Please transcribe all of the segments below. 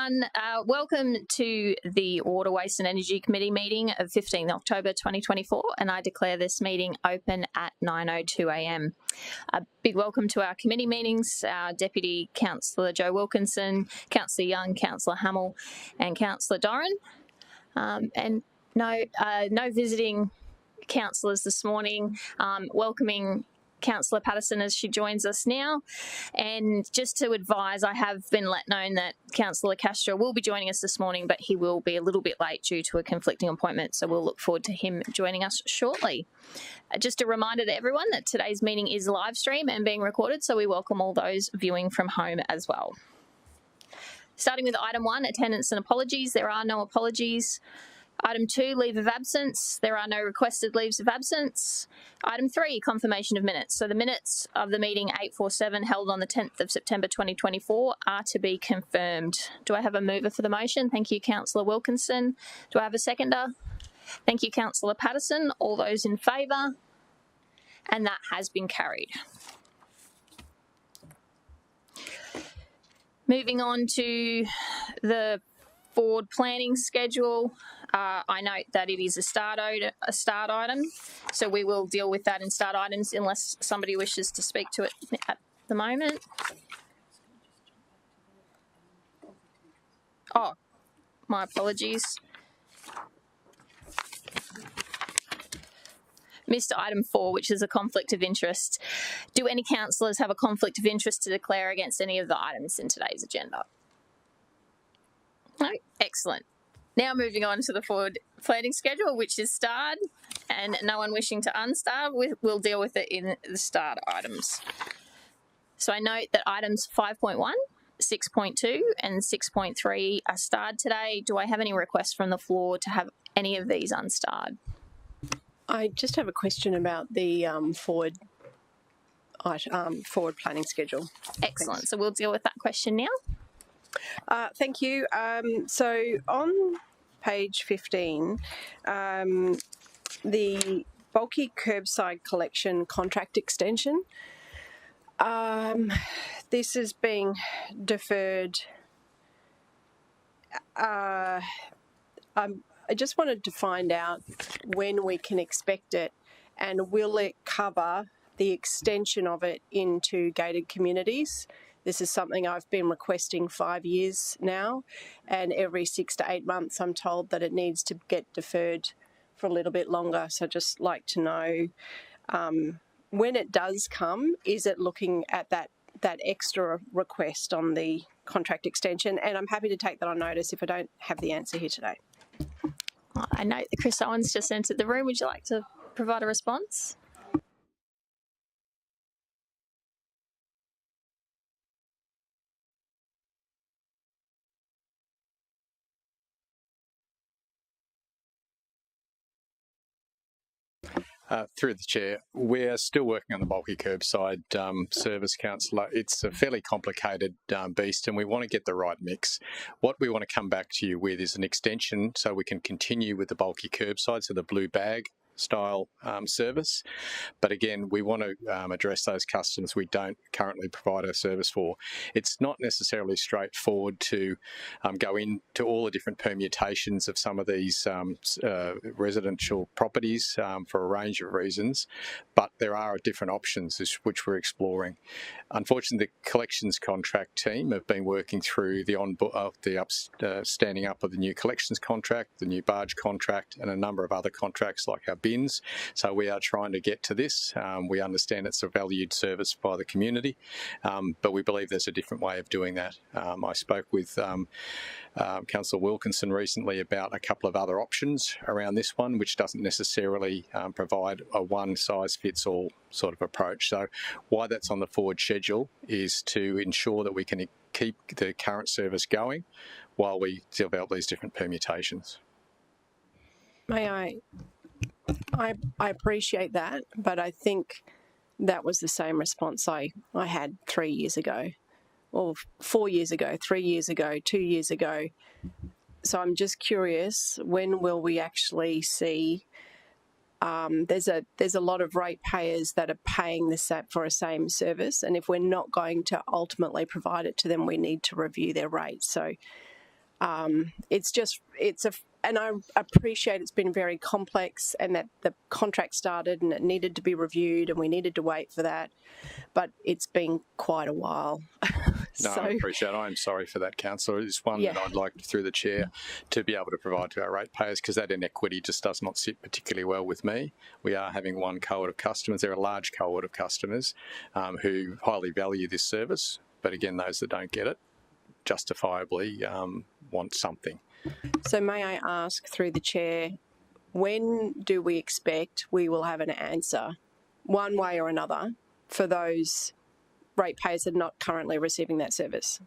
everyone. Welcome to the Water, Waste and Energy Committee meeting of 15 October 2024, and I declare this meeting open at 9:02 a.m. A big welcome to our committee meetings, our Deputy Councillor Jo Wilkinson, Councillor Young, Councillor Hamill and Councillor Doran. And no visiting councillors this morning. Welcoming Councillor Patterson as she joins us now. And just to advise, I have been let known that Councillor Castro will be joining us this morning, but he will be a little bit late due to a conflicting appointment, so we'll look forward to him joining us shortly. Just a reminder to everyone that today's meeting is live stream and being recorded, so we welcome all those viewing from home as well. Starting with item 1, attendance and apologies. There are no apologies. Item 2, leave of absence. There are no requested leaves of absence. Item 3, confirmation of minutes. So the minutes of the meeting 847 held on the 10th of September 2024 are to be confirmed. Do I have a mover for the motion? Thank you, Councillor Wilkinson. Do I have a seconder? Thank you, Councillor Patterson. All those in favour? And that has been carried. Moving on to the forward planning schedule. I note that it is a start item, so we will deal with that in start items unless somebody wishes to speak to it at the moment. Oh, my apologies. Missed item 4, which is a conflict of interest. Do any councillors have a conflict of interest to declare against any of the items in today's agenda? No? Excellent. Now moving on to the forward planning schedule, which is starred, and no one wishing to unstar, we'll deal with it in the starred items. So I note that items 5.1, 6.2 and 6.3 are starred today. Do I have any requests from the floor to have any of these unstarred? I just have a question about the forward planning schedule. Excellent. Thanks. So we'll deal with that question now. Thank you. So on page 15, the bulky curbside collection contract extension, this is being deferred. I just wanted to find out when we can expect it, and will it cover the extension of it into gated communities? This is something I've been requesting 5 years now, and every 6 to 8 months I'm told that it needs to get deferred for a little bit longer. So I'd just like to know when it does come, is it looking at that extra request on the contract extension? And I'm happy to take that on notice if I don't have the answer here today. I note that Chris Owens just entered the room. Would you like to provide a response? Through the chair, we're still working on the bulky curbside service, councillor. It's a fairly complicated beast, and we want to get the right mix. What we want to come back to you with is an extension so we can continue with the bulky curbside, so the blue bag style service. But again, we want to address those customers we don't currently provide a service for. It's not necessarily straightforward to go into all the different permutations of some of these residential properties for a range of reasons, but there are different options which we're exploring. Unfortunately, the collections contract team have been working through standing up of the new collections contract, the new barge contract, and a number of other contracts like our bins. So we are trying to get to this. We understand it's a valued service by the community, but we believe there's a different way of doing that. I spoke with Councillor Wilkinson recently about a couple of other options around this one, which doesn't necessarily provide a one-size-fits-all sort of approach. So why that's on the forward schedule is to ensure that we can keep the current service going while we develop these different permutations. May I appreciate that, but I think that was the same response I had 3 years ago, or 4 years ago, 3 years ago, 2 years ago. So I'm just curious, when will we actually see? There's a lot of ratepayers that are paying for a same service, and if we're not going to ultimately provide it to them, we need to review their rates. So And I appreciate it's been very complex and that the contract started and it needed to be reviewed and we needed to wait for that, but it's been quite a while. No, I appreciate it. I'm sorry for that, Councillor. It's one that I'd like, through the Chair, to be able to provide to our ratepayers, because that inequity just does not sit particularly well with me. We are having one cohort of customers. They're a large cohort of customers who highly value this service, but again, those that don't get it justifiably want something. So may I ask, through the Chair, when do we expect we will have an answer, one way or another, for those ratepayers that are not currently receiving that service?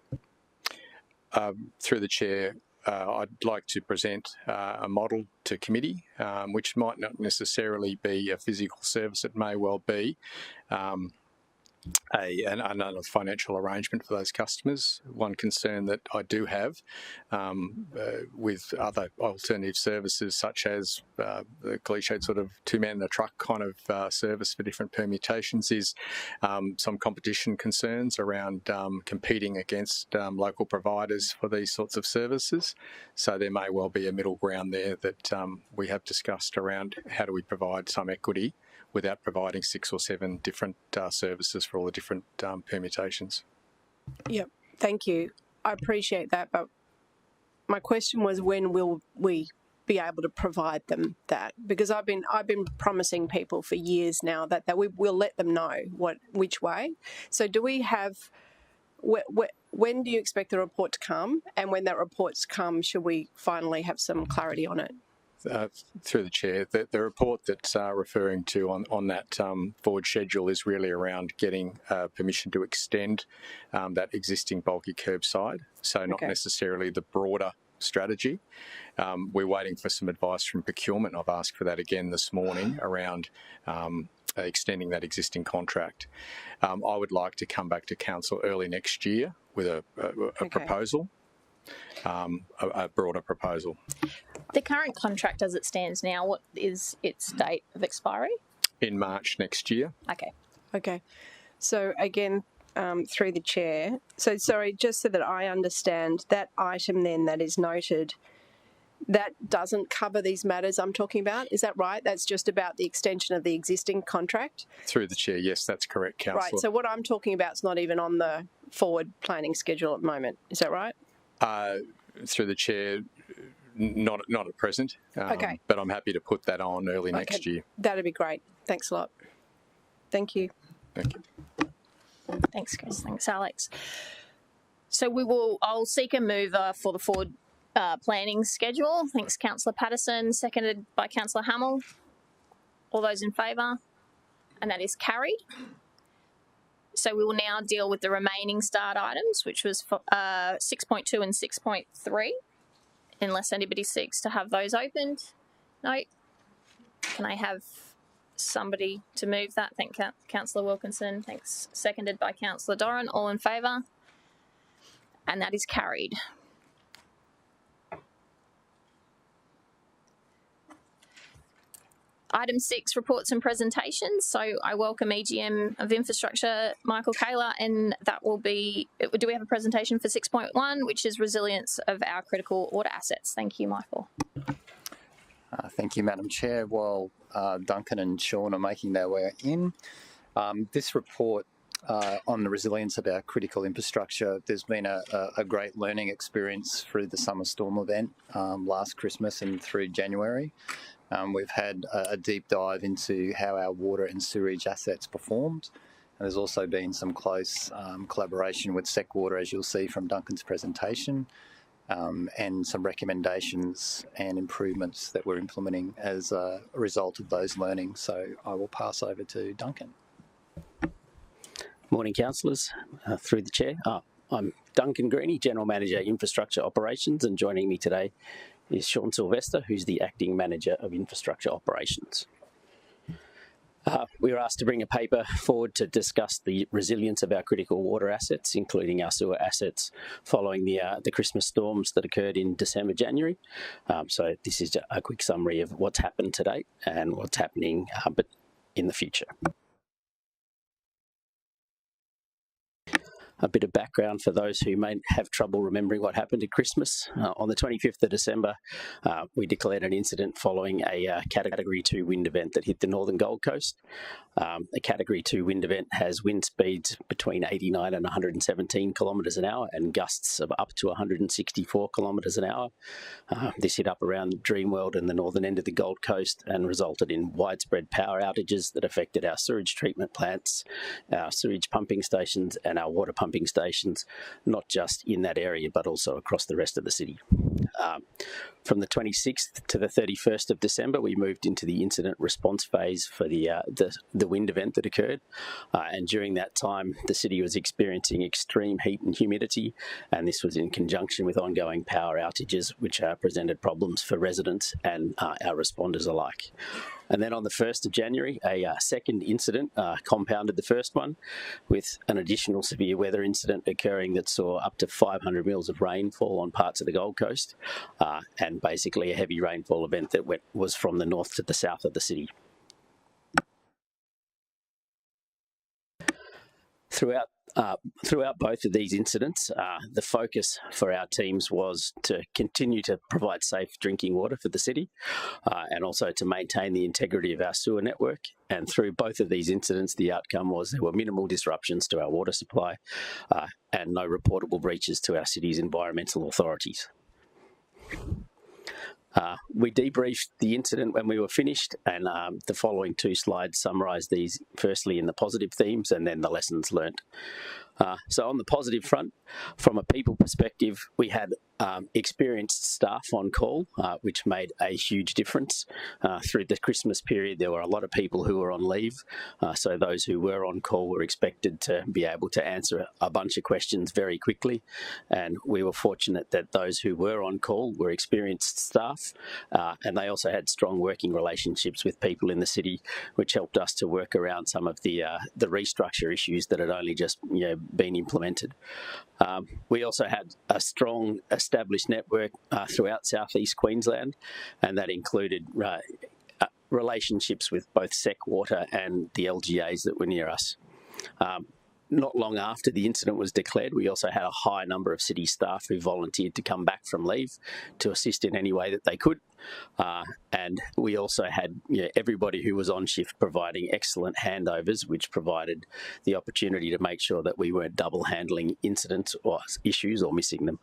Through the Chair, I'd like to present a model to committee, which might not necessarily be a physical service. It may well be another financial arrangement for those customers. One concern that I do have with other alternative services, such as the cliched sort of two-man in a truck kind of service for different permutations, is some competition concerns around competing against local providers for these sorts of services. So there may well be a middle ground there that we have discussed around how do we provide some equity without providing 6 or 7 different services for all the different permutations. Yep, thank you. I appreciate that, but my question was, when will we be able to provide them that? Because I've been promising people for years now that we will let them know which way. So do we have? When do you expect the report to come? And when that report's come, should we finally have some clarity on it? Through the Chair, the report that's referring to on that forward schedule is really around getting permission to extend that existing bulky curbside, so not necessarily the broader strategy. We're waiting for some advice from procurement. I've asked for that again this morning around extending that existing contract. I would like to come back to Council early next year with a proposal. A broader proposal. The current contract as it stands now, what is its date of expiry? In March next year. Okay. So again, through the Chair, so sorry, just so that I understand, that item then that is noted, that doesn't cover these matters I'm talking about, is that right? That's just about the extension of the existing contract? Through the Chair, yes, that's correct, Councillor. Right, so what I'm talking about is not even on the forward planning schedule at the moment, is that right? Through the Chair, not at present, but I'm happy to put that on early next year. That'd be great. Thanks a lot. Thank you. Thank you. Thanks, Chris. Thanks, Alex. So I'll seek a mover for the forward planning schedule. Thanks, Councillor Patterson, seconded by Councillor Hamill. All those in favour? And that is carried. So we will now deal with the remaining start items, which was 6.2 and 6.3, unless anybody seeks to have those opened. No. Can I have somebody to move that? Thank Councillor Wilkinson. Thanks. Seconded by Councillor Doran. All in favour? And that is carried. Item 6, reports and presentations. So I welcome EGM of Infrastructure, Michael Kaler, and that will be, do we have a presentation for 6.1, which is resilience of our critical water assets? Thank you, Michael. Thank you, Madam Chair. While Duncan and Sean are making their way in, this report on the resilience of our critical infrastructure, there's been a great learning experience through the summer storm event last Christmas and through January. We've had a deep dive into how our water and sewerage assets performed. And there's also been some close collaboration with Seqwater, as you'll see from Duncan's presentation, and some recommendations and improvements that we're implementing as a result of those learnings. So I will pass over to Duncan. Morning, councillors. Through the Chair. I'm Duncan Greeny, General Manager, Infrastructure Operations, and joining me today is Sean Sylvester, who's the Acting Manager of Infrastructure Operations. We were asked to bring a paper forward to discuss the resilience of our critical water assets, including our sewer assets, following the Christmas storms that occurred in December, January. So this is a quick summary of what's happened to date and what's happening but in the future. A bit of background for those who may have trouble remembering what happened at Christmas. On the 25th of December, we declared an incident following a Category 2 wind event that hit the northern Gold Coast. A Category 2 wind event has wind speeds between 89 and 117 kilometres an hour and gusts of up to 164 kilometres an hour. This hit up around Dreamworld and the northern end of the Gold Coast and resulted in widespread power outages that affected our sewage treatment plants, our sewage pumping stations and our water pumping stations, not just in that area but also across the rest of the city. From the 26th to the 31st of December, we moved into the incident response phase for the wind event that occurred. And during that time, the city was experiencing extreme heat and humidity, and this was in conjunction with ongoing power outages, which presented problems for residents and our responders alike. And then on the 1st of January, a second incident compounded the first one with an additional severe weather incident occurring that saw up to 500 mils of rainfall on parts of the Gold Coast and basically a heavy rainfall event that was from the north to the south of the city. Throughout both of these incidents, the focus for our teams was to continue to provide safe drinking water for the city and also to maintain the integrity of our sewer network. And through both of these incidents, the outcome was there were minimal disruptions to our water supply and no reportable breaches to our city's environmental authorities. We debriefed the incident when we were finished, and the following two slides summarise these, firstly in the positive themes and then the lessons learnt. So on the positive front, from a people perspective, we had experienced staff on call, which made a huge difference. Through the Christmas period, there were a lot of people who were on leave, so those who were on call were expected to be able to answer a bunch of questions very quickly, and we were fortunate that those who were on call were experienced staff, and they also had strong working relationships with people in the city, which helped us to work around some of the restructure issues that had only just been implemented. We also had a strong established network throughout southeast Queensland, and that included relationships with both Seqwater and the LGAs that were near us. Not long after the incident was declared, we also had a high number of city staff who volunteered to come back from leave to assist in any way that they could. And we also had everybody who was on shift providing excellent handovers, which provided the opportunity to make sure that we weren't double handling incidents or issues or missing them.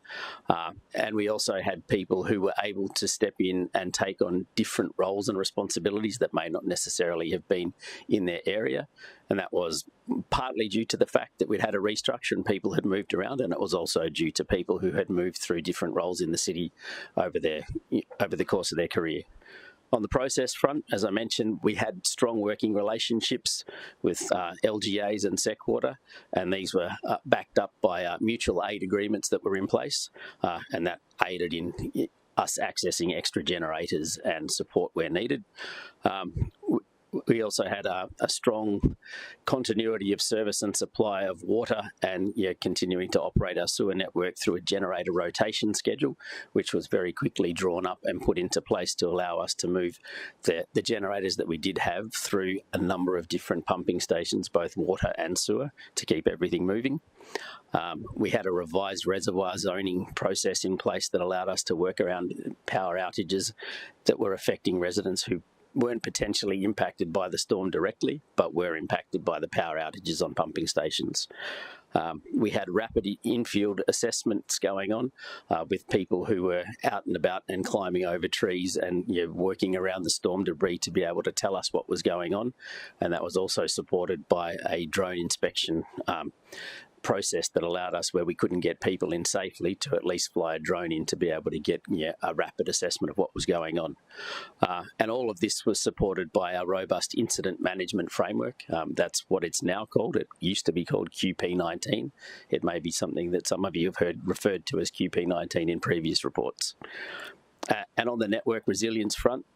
And we also had people who were able to step in and take on different roles and responsibilities that may not necessarily have been in their area. And that was partly due to the fact that we'd had a restructure and people had moved around, and it was also due to people who had moved through different roles in the city over the course of their career. On the process front, as I mentioned, we had strong working relationships with LGAs and Seqwater, and these were backed up by mutual aid agreements that were in place, and that aided in us accessing extra generators and support where needed. We also had a strong continuity of service and supply of water, and continuing to operate our sewer network through a generator rotation schedule, which was very quickly drawn up and put into place to allow us to move the generators that we did have through a number of different pumping stations, both water and sewer, to keep everything moving. We had a revised reservoir zoning process in place that allowed us to work around power outages that were affecting residents who weren't potentially impacted by the storm directly, but were impacted by the power outages on pumping stations. We had rapid in-field assessments going on with people who were out and about and climbing over trees and working around the storm debris to be able to tell us what was going on. And that was also supported by a drone inspection process that allowed us, where we couldn't get people in safely, to at least fly a drone in to be able to get a rapid assessment of what was going on. And all of this was supported by our robust incident management framework. That's what it's now called. It used to be called QP19. It may be something that some of you have heard referred to as QP19 in previous reports. And on the network resilience front,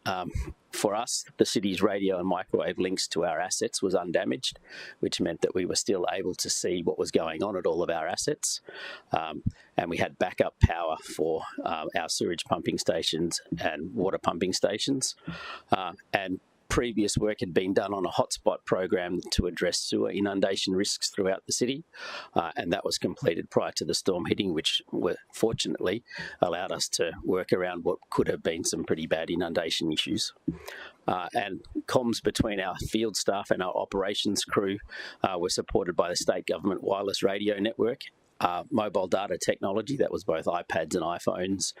for us, the city's radio and microwave links to our assets was undamaged, which meant that we were still able to see what was going on at all of our assets. And we had backup power for our sewage pumping stations and water pumping stations. And Previous work had been done on a hotspot program to address sewer inundation risks throughout the city, and that was completed prior to the storm hitting, which fortunately allowed us to work around what could have been some pretty bad inundation issues. And comms between our field staff and our operations crew were supported by the state government wireless radio network, mobile data technology, that was both iPads and iPhones,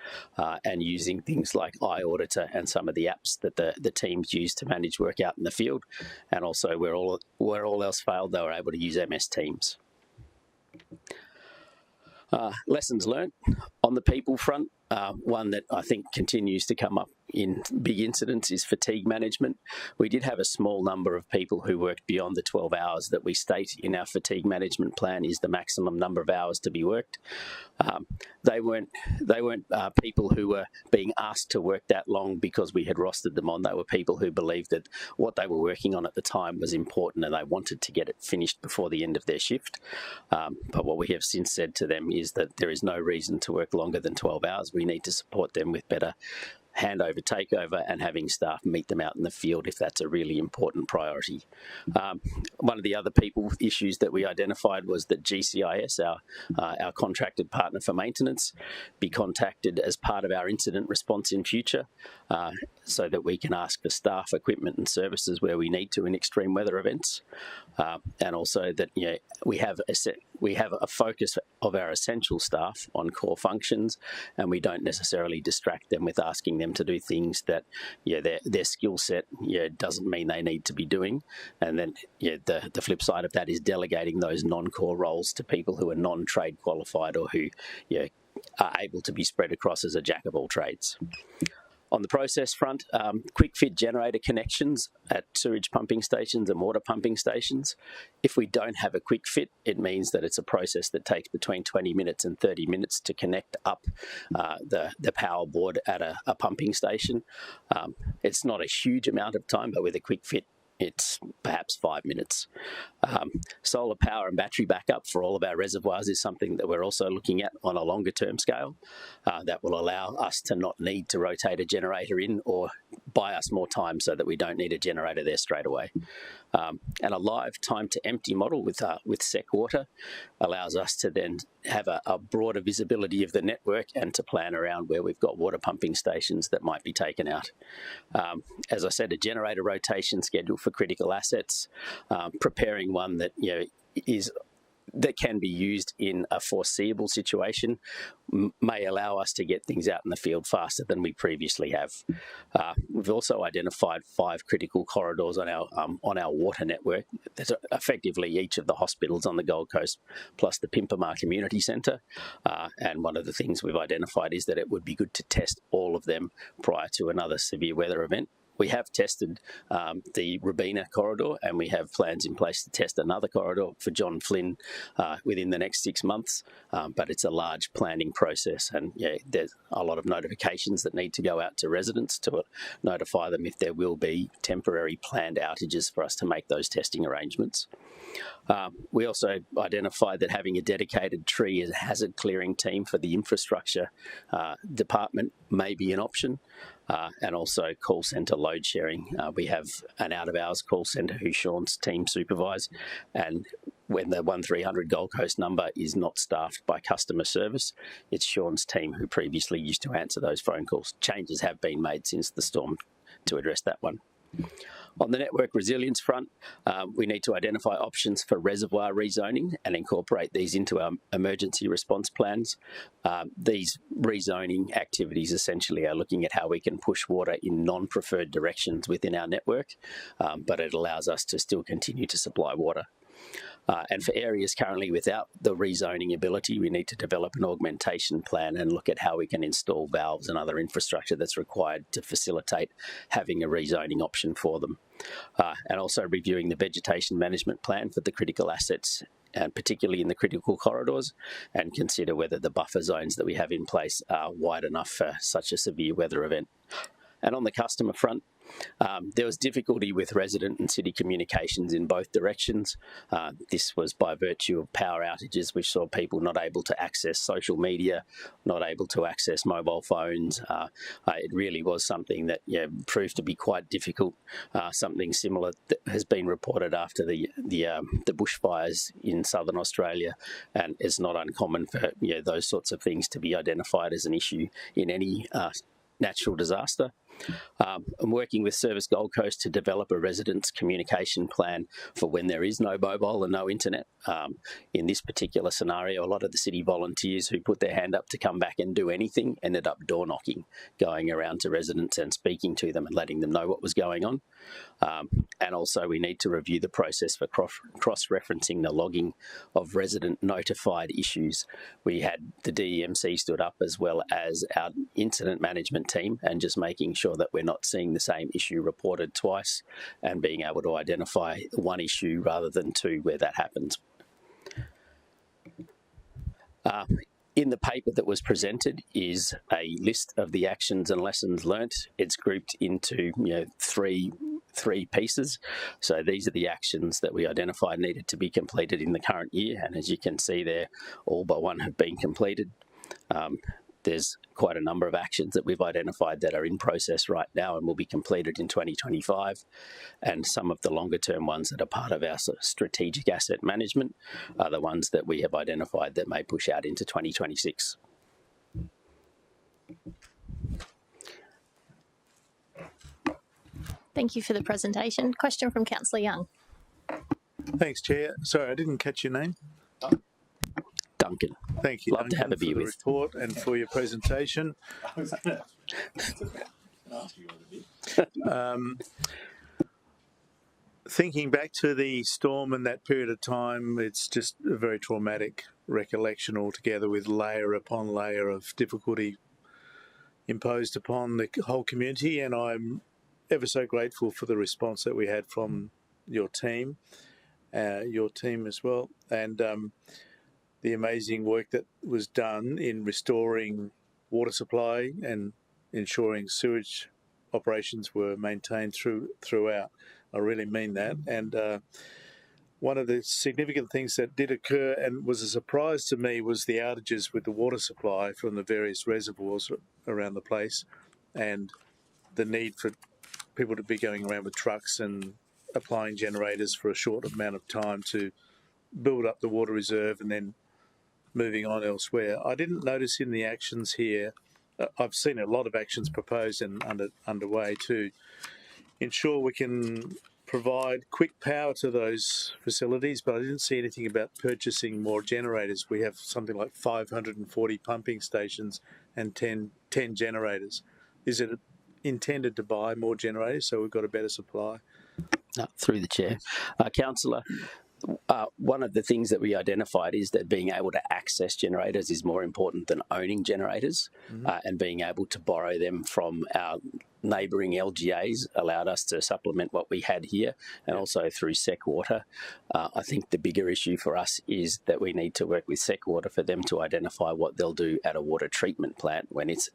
and using things like iAuditor and some of the apps that the teams use to manage work out in the field. And also where all else failed, they were able to use MS Teams. Lessons learned on the people front. One that I think continues to come up in big incidents is fatigue management. We did have a small number of people who worked beyond the 12 hours that we state in our fatigue management plan is the maximum number of hours to be worked. They weren't people who were being asked to work that long because we had rostered them on. They were people who believed that what they were working on at the time was important and they wanted to get it finished before the end of their shift. But what we have since said to them is that there is no reason to work longer than 12 hours. We need to support them with better handover, takeover, and having staff meet them out in the field if that's a really important priority. One of the other people issues that we identified was that GCIS, our contracted partner for maintenance, be contacted as part of our incident response in future, so that we can ask for staff, equipment, and services where we need to in extreme weather events, and also that we have a focus of our essential staff on core functions, and we don't necessarily distract them with asking them to do things that their skill set doesn't mean they need to be doing. And then the flip side of that is delegating those non-core roles to people who are non-trade qualified or who are able to be spread across as a jack of all trades. On the process front, quick fit generator connections at sewage pumping stations and water pumping stations. If we don't have a quick fit, it means that it's a process that takes between 20 minutes and 30 minutes to connect up the power board at a pumping station. It's not a huge amount of time, but with a quick fit, it's perhaps 5 minutes. Solar power and battery backup for all of our reservoirs is something that we're also looking at on a longer term scale. That will allow us to not need to rotate a generator in or buy us more time so that we don't need a generator there straight away. And a live time to empty model with SecWater allows us to then have a broader visibility of the network and to plan around where we've got water pumping stations that might be taken out. As I said, a generator rotation schedule for critical assets, preparing one that that can be used in a foreseeable situation may allow us to get things out in the field faster than we previously have. We've also identified 5 critical corridors on our water network. That's effectively each of the hospitals on the Gold Coast plus the Pimpamar Community Centre. And one of the things we've identified is that it would be good to test all of them prior to another severe weather event. We have tested the Robina corridor, and we have plans in place to test another corridor for John Flynn within the next 6 months. But it's a large planning process, and there's a lot of notifications that need to go out to residents to notify them if there will be temporary planned outages for us to make those testing arrangements. We also identified that having a dedicated tree and hazard clearing team for the infrastructure department may be an option. And also call centre load sharing. We have an out-of-hours call centre who Sean's team supervise, and when the 1300 Gold Coast number is not staffed by customer service, it's Sean's team who previously used to answer those phone calls. Changes have been made since the storm to address that one. On the network resilience front, we need to identify options for reservoir rezoning and incorporate these into our emergency response plans. These rezoning activities essentially are looking at how we can push water in non-preferred directions within our network, but it allows us to still continue to supply water. And for areas currently without the rezoning ability, we need to develop an augmentation plan and look at how we can install valves and other infrastructure that's required to facilitate having a rezoning option for them. And also reviewing the vegetation management plan for the critical assets, and particularly in the critical corridors, and consider whether the buffer zones that we have in place are wide enough for such a severe weather event. And on the customer front, there was difficulty with resident and city communications in both directions. This was by virtue of power outages, which saw people not able to access social media, not able to access mobile phones. It really was something that proved to be quite difficult. Something similar that has been reported after the bushfires in southern Australia, and it's not uncommon for those sorts of things to be identified as an issue in any natural disaster. I'm working with Service Gold Coast to develop a residents' communication plan for when there is no mobile and no internet. In this particular scenario, a lot of the city volunteers who put their hand up to come back and do anything ended up door knocking, going around to residents and speaking to them and letting them know what was going on. And also we need to review the process for cross-referencing the logging of resident notified issues. We had the DEMC stood up as well as our incident management team, and just making sure that we're not seeing the same issue reported twice and being able to identify one issue rather than two where that happens. In the paper that was presented is a list of the actions and lessons learnt. It's grouped into three pieces. So these are the actions that we identified needed to be completed in the current year, and as you can see there, all but one have been completed. There's quite a number of actions that we've identified that are in process right now and will be completed in 2025. And some of the longer term ones that are part of our strategic asset management are the ones that we have identified that may push out into 2026. Thank you for the presentation. Question from Councillor Young. Thanks, Chair. Sorry, I didn't catch your name. Duncan. Thank you, Love Duncan, to have a beer for the with. report and for your presentation. Thinking back to the storm and that period of time, it's just a very traumatic recollection altogether, with layer upon layer of difficulty imposed upon the whole community, and I'm ever so grateful for the response that we had from your team as well, and the amazing work that was done in restoring water supply and ensuring sewage operations were maintained throughout. I really mean that. And one of the significant things that did occur and was a surprise to me was the outages with the water supply from the various reservoirs around the place, and the need for people to be going around with trucks and applying generators for a short amount of time to build up the water reserve and then moving on elsewhere. I didn't notice in the actions here, I've seen a lot of actions proposed and underway to ensure we can provide quick power to those facilities, but I didn't see anything about purchasing more generators. We have something like 540 pumping stations and 10 generators. Is it intended to buy more generators so we've got a better supply? Through the chair. Councillor, one of the things that we identified is that being able to access generators is more important than owning generators, and being able to borrow them from our neighbouring LGAs allowed us to supplement what we had here, and also through Seqwater. I think the bigger issue for us is that we need to work with Seqwater for them to identify what they'll do at a water treatment plant when it's,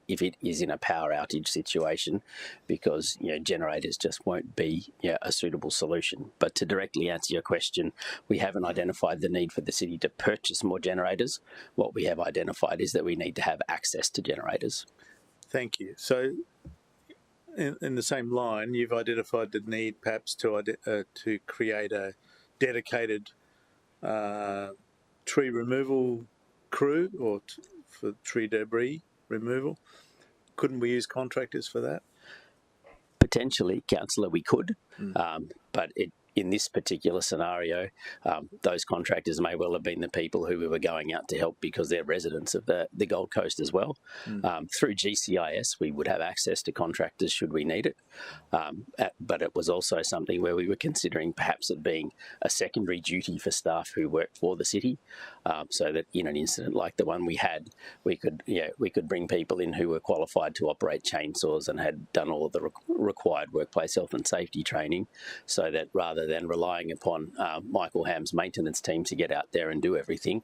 if it is in a power outage situation, because, generators just won't be a suitable solution. But to directly answer your question, we haven't identified the need for the city to purchase more generators. What we have identified is that we need to have access to generators. Thank you. So, in the same line, you've identified the need perhaps to create a dedicated tree removal crew or for tree debris removal. Couldn't we use contractors for that? Potentially, Councillor, we could, but in this particular scenario, those contractors may well have been the people who we were going out to help because they're residents of the Gold Coast as well. Through GCIS, we would have access to contractors should we need it, but it was also something where we were considering perhaps it being a secondary duty for staff who work for the city, so that in an incident like the one we had, we could bring people in who were qualified to operate chainsaws and had done all of the required workplace health and safety training, so that rather than relying upon Michael Ham's maintenance team to get out there and do everything,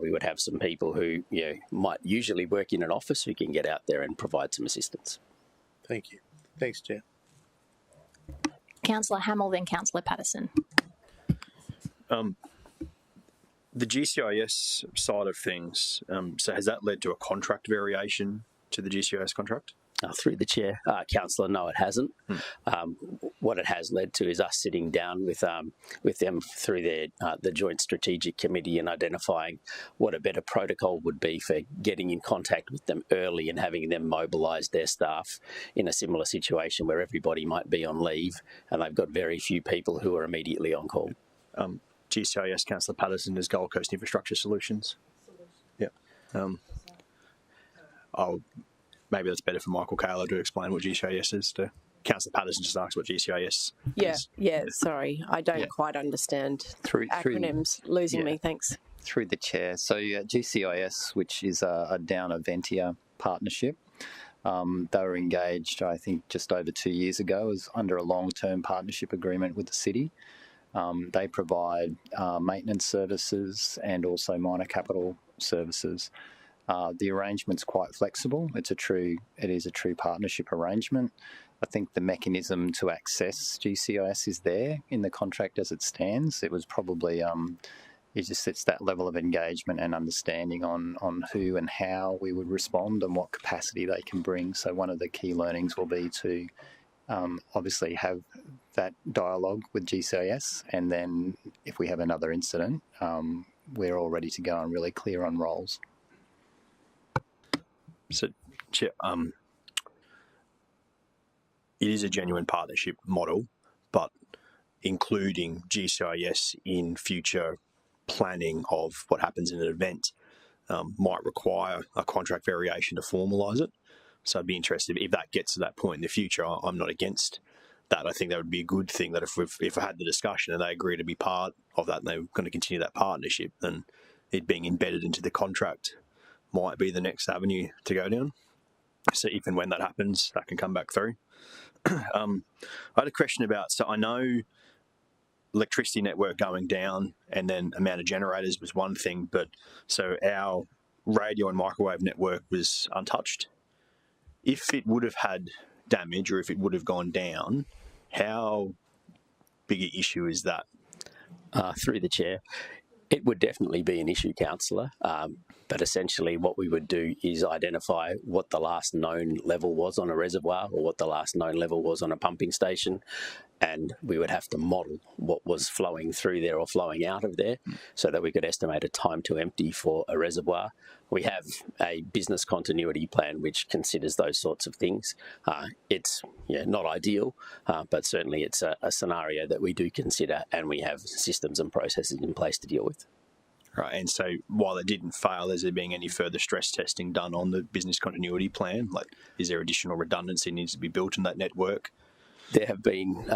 we would have some people who might usually work in an office who can get out there and provide some assistance. Thank you. Thanks, Chair. Councillor Hamill, then Councillor Patterson. The GCIS side of things, so has that led to a contract variation to the GCIS contract? Through the chair, councillor, no, it hasn't. What it has led to is us sitting down with them through the joint strategic committee and identifying what a better protocol would be for getting in contact with them early and having them mobilise their staff in a similar situation where everybody might be on leave and they've got very few people who are immediately on call. GCIS, Councillor Patterson, is Gold Coast Infrastructure Solutions. Yeah. Maybe that's better for Michael Kaler to explain what GCIS is. To Councillor Patterson just asked what GCIS is. Yeah, sorry. I don't quite understand acronyms. Losing me, thanks. Through the chair. So GCIS, which is a Downer Ventia partnership, they were engaged, I think, just over 2 years ago as under a long-term partnership agreement with the city. They provide maintenance services and also minor capital services. The arrangement's quite flexible. It is a true partnership arrangement. I think the mechanism to access GCIS is there in the contract as it stands. It was probably it's that level of engagement and understanding on who and how we would respond and what capacity they can bring. So one of the key learnings will be to obviously have that dialogue with GCIS, and then if we have another incident, we're all ready to go and really clear on roles. So, Chair, it is a genuine partnership model, but including GCIS in future planning of what happens in an event might require a contract variation to formalise it. So I'd be interested if that gets to that point in the future. I'm not against that. I think that would be a good thing, that if I had the discussion and they agree to be part of that and they're going to continue that partnership, then it being embedded into the contract might be the next avenue to go down. So if and when that happens, that can come back through. I had a question about, so I know electricity network going down and then amount of generators was one thing, but so our radio and microwave network was untouched. If it would have had damage or if it would have gone down, how big an issue is that? Through the chair, it would definitely be an issue, councillor. But essentially what we would do is identify what the last known level was on a reservoir or what the last known level was on a pumping station, and we would have to model what was flowing through there or flowing out of there so that we could estimate a time to empty for a reservoir. We have a business continuity plan which considers those sorts of things. It's not ideal, but certainly it's a scenario that we do consider, and we have systems and processes in place to deal with. Right, and so while it didn't fail, is there being any further stress testing done on the business continuity plan? Like, is there additional redundancy needs to be built in that network? There have been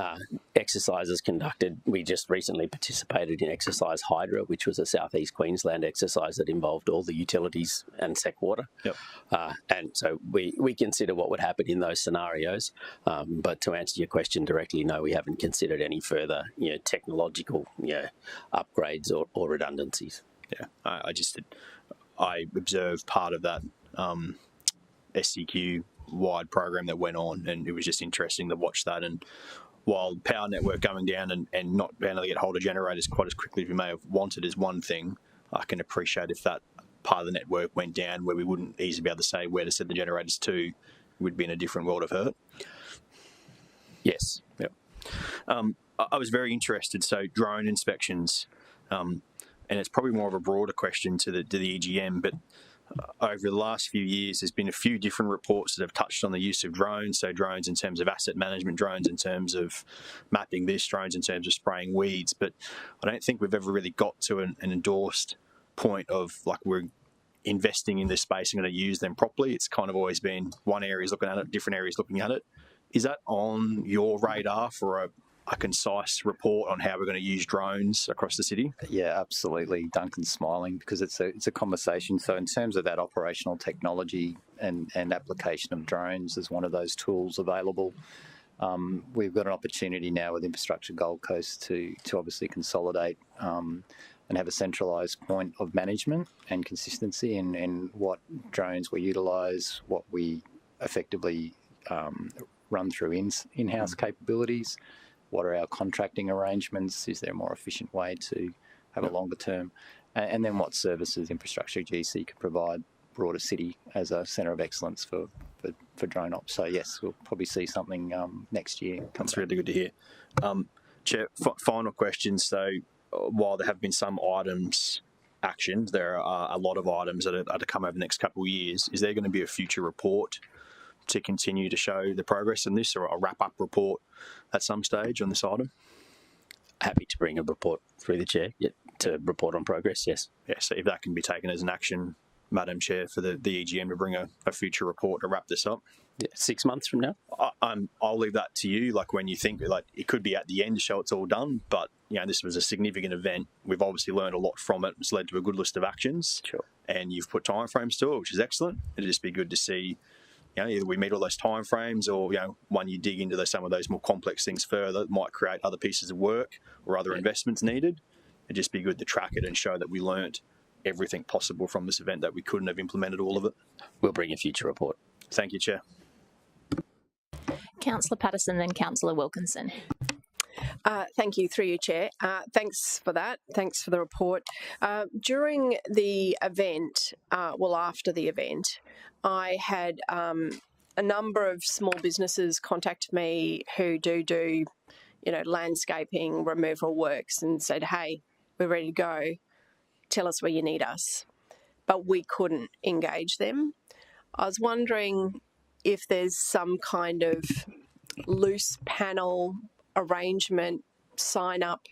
exercises conducted. We just recently participated in Exercise Hydra, which was a Southeast Queensland exercise that involved all the utilities and Seqwater. Yep. And so we consider what would happen in those scenarios. But to answer your question directly, no, we haven't considered any further technological upgrades or redundancies. Yeah, I observed part of that SCQ wide program that went on, and it was just interesting to watch that. And while power network going down and not being able to get hold of generators quite as quickly as we may have wanted is one thing, I can appreciate if that part of the network went down where we wouldn't easily be able to say where to send the generators to, we'd be in a different world of hurt. Yes. Yep. I was very interested, so drone inspections, and it's probably more of a broader question to the EGM, but over the last few years, there's been a few different reports that have touched on the use of drones. So drones in terms of asset management, drones in terms of mapping this, drones in terms of spraying weeds. But I don't think we've ever really got to an endorsed point of like we're investing in this space and going to use them properly. It's kind of always been one area is looking at it, different areas looking at it. Is that on your radar for a concise report on how we're going to use drones across the city? Yeah, absolutely. Duncan's smiling because it's a conversation. So in terms of that operational technology and application of drones as one of those tools available, we've got an opportunity now with Infrastructure Gold Coast to obviously consolidate and have a centralised point of management and consistency in what drones we utilise, what we effectively run through in-house capabilities? What are our contracting arrangements? Is there a more efficient way to have a longer term? And then what services infrastructure GC could provide broader city as a centre of excellence for drone ops. So yes, we'll probably see something next year. That's really good to hear. Chair, final question. So while there have been some items actioned, there are a lot of items that are to come over the next couple of years. Is there going to be a future report to continue to show the progress in this, or a wrap-up report at some stage on this item? Happy to bring a report through the chair to report on progress, yes. Yeah, so if that can be taken as an action, Madam Chair, for the EGM to bring a future report to wrap this up. Yeah, 6 months from now? I'll leave that to you, like when you think, like it could be at the end to show it's all done, but you know, this was a significant event. We've obviously learned a lot from it. It's led to a good list of actions. Sure. And you've put timeframes to it, which is excellent. It'd just be good to see, you know, either we meet all those timeframes, or, you know, when you dig into some of those more complex things further, that might create other pieces of work or other investments needed. It'd just be good to track it and show that we learnt everything possible from this event, that we couldn't have implemented all of it. We'll bring a future report. Thank you, Chair. Councillor Patterson, then Councillor Wilkinson. Thank you, through you, Chair. Thanks for that. Thanks for the report. During the event, after the event, I had a number of small businesses contact me who do landscaping, removal works, and said, "Hey, we're ready to go. Tell us where you need us." But we couldn't engage them. I was wondering if there's some kind of loose panel arrangement, sign up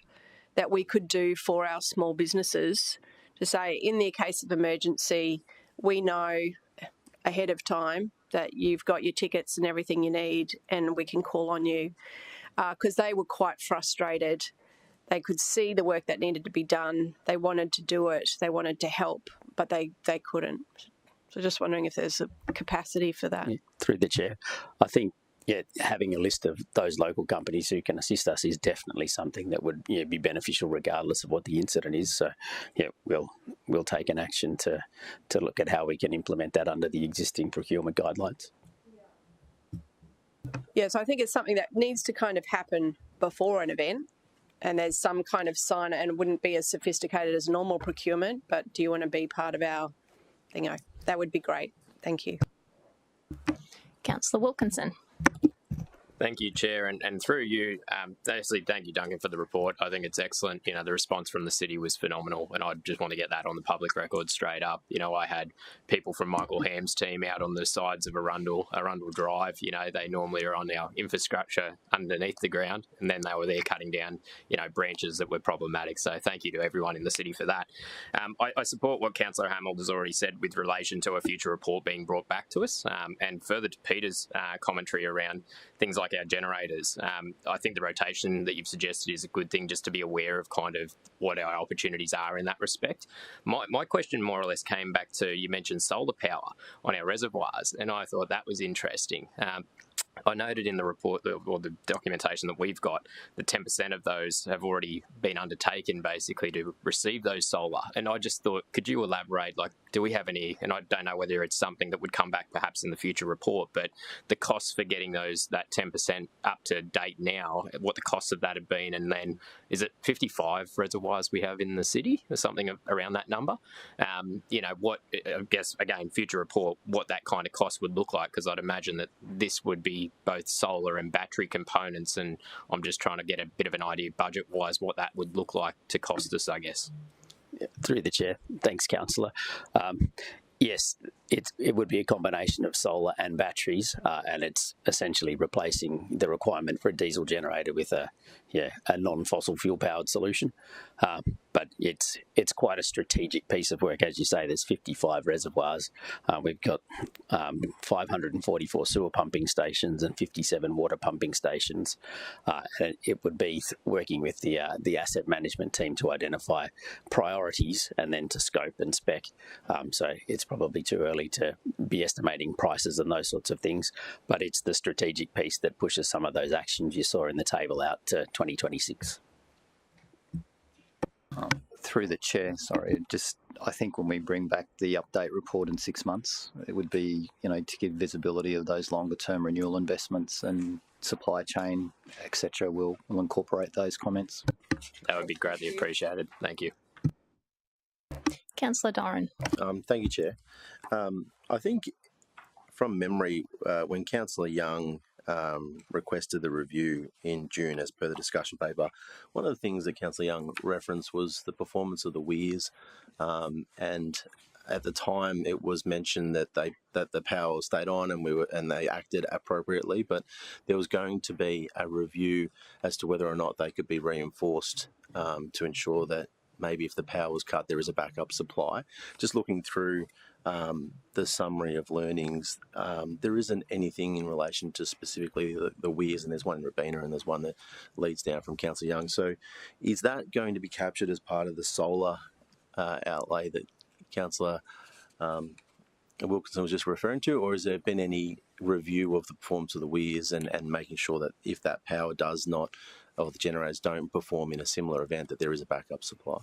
that we could do for our small businesses to say, in the case of emergency, we know ahead of time that you've got your tickets and everything you need, and we can call on you. Because they were quite frustrated. They could see the work that needed to be done. They wanted to do it. They wanted to help, but they couldn't. So just wondering if there's a capacity for that. Yeah, through the chair. I think having a list of those local companies who can assist us is definitely something that would be beneficial regardless of what the incident is. So we'll take an action to look at how we can implement that under the existing procurement guidelines. Yes, I think it's something that needs to kind of happen before an event, and there's some kind of sign, and it wouldn't be as sophisticated as normal procurement, but do you want to be part of our thing? That would be great. Thank you. Councillor Wilkinson. Thank you, Chair, and through you, firstly, thank you, Duncan, for the report. I think it's excellent. You know, the response from the city was phenomenal, and I just want to get that on the public record straight up. You know, I had people from Michael Ham's team out on the sides of Arundel Drive. You know, they normally are on our infrastructure underneath the ground, and then they were there cutting down, branches that were problematic. So thank you to everyone in the city for that. I support what Councillor Hamill has already said with relation to a future report being brought back to us, and further to Peter's commentary around things like our generators. I think the rotation that you've suggested is a good thing, just to be aware of kind of what our opportunities are in that respect. My question more or less came back to, you mentioned solar power on our reservoirs, and I thought that was interesting. I noted in the report, or the documentation that we've got, that 10% of those have already been undertaken basically to receive those solar. And I just thought, could you elaborate, like, do we have any, and I don't know whether it's something that would come back perhaps in the future report, but the costs for getting that 10% up to date now, what the costs of that have been, and then is it 55 reservoirs we have in the city or something around that number? What, I guess, again, future report, what that kind of cost would look like, because I'd imagine that this would be both solar and battery components, and I'm just trying to get a bit of an idea budget-wise what that would look like to cost us, I guess. Yeah, through the chair. Thanks, Councillor. Yes, it would be a combination of solar and batteries, and it's essentially replacing the requirement for a diesel generator with a non-fossil fuel powered solution. But it's quite a strategic piece of work. As you say, there's 55 reservoirs. We've got 544 sewer pumping stations and 57 water pumping stations. And it would be working with the asset management team to identify priorities and then to scope and spec. So it's probably too early to be estimating prices and those sorts of things, but it's the strategic piece that pushes some of those actions you saw in the table out to 2026. Through the chair, sorry, I think when we bring back the update report in 6 months, it would be, to give visibility of those longer term renewal investments and supply chain, etc. We'll incorporate those comments. That would be greatly appreciated. Thank you. Councillor Doran. Thank you, Chair. I think from memory, when Councillor Young requested the review in June as per the discussion paper, one of the things that Councillor Young referenced was the performance of the weirs, and at the time it was mentioned that the power stayed on and they acted appropriately, but there was going to be a review as to whether or not they could be reinforced to ensure that maybe if the power was cut, there is a backup supply. Just looking through the summary of learnings, there isn't anything in relation to specifically the weirs, and there's one in Robina and there's one that leads down from Councillor Young. So is that going to be captured as part of the solar outlay that Councillor Wilkinson was just referring to, or has there been any review of the performance of the weirs and making sure that if that power does not, or the generators don't perform in a similar event, that there is a backup supply?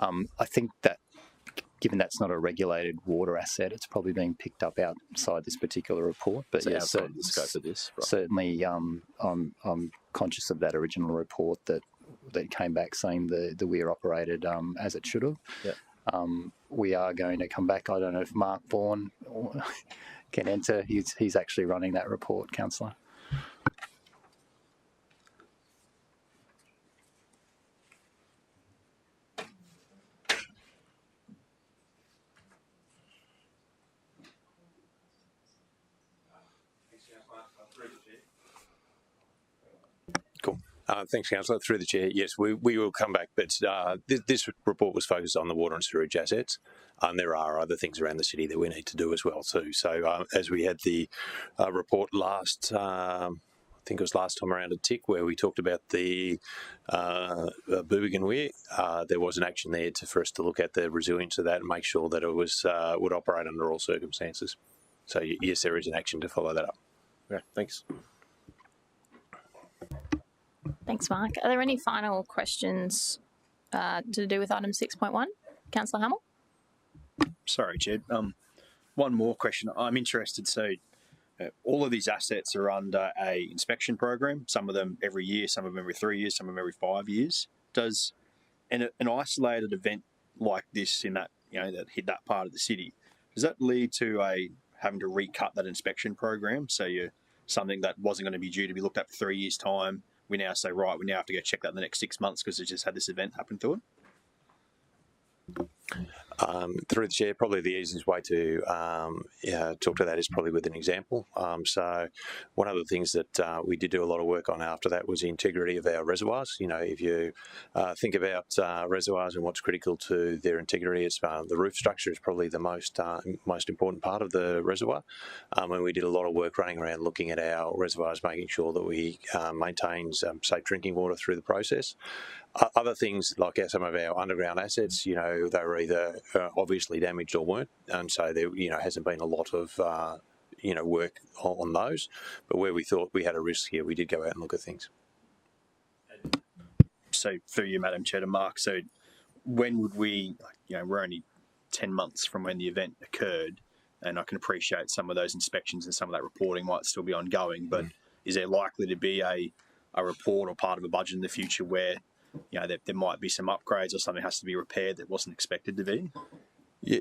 I think that, given that's not a regulated water asset, it's probably being picked up outside this particular report. But so yeah, outside the scope of this, right. Certainly, I'm conscious of that original report that came back saying the weir operated as it should have. Yeah. We are going to come back. I don't know if Mark Vaughan can enter. He's actually running that report, Councillor. Cool. Thanks, Councillor. Through the chair, yes, we will come back, but this report was focused on the water and sewerage assets. There are other things around the city that we need to do as well too. So as we had the report last, I think it was last time around at TIC, where we talked about the Boobigan Weir, there was an action there for us to look at the resilience of that and make sure that it was would operate under all circumstances. So yes, there is an action to follow that up. Yeah, thanks. Thanks, Mark. Are there any final questions to do with item 6.1? Councillor Hamill? Sorry, Jed. One more question. I'm interested. So all of these assets are under a inspection program, some of them every year, some of them every 3 years, some of them every 5 years. Does an isolated event like this in that, that hit that part of the city, does that lead to having to recut that inspection program? So you're something that wasn't going to be due to be looked at for 3 years' time, we now say, right, we now have to go check that in the next 6 months because it's just had this event happen to it? Through the chair, probably the easiest way to talk to that is probably with an example. So one of the things that we did do a lot of work on after that was the integrity of our reservoirs. If you think about reservoirs and what's critical to their integrity, it's the roof structure is probably the most important part of the reservoir. And we did a lot of work running around looking at our reservoirs, making sure that we maintain safe drinking water through the process. Other things like some of our underground assets, they were either obviously damaged or weren't, and so there, hasn't been a lot of, work on those. But where we thought we had a risk here, we did go out and look at things. So through you, Madam Chair, to Mark, so when would we, we're only 10 months from when the event occurred, and I can appreciate some of those inspections and some of that reporting might still be ongoing, but is there likely to be a report or part of a budget in the future where there might be some upgrades or something has to be repaired that wasn't expected to be? Yeah,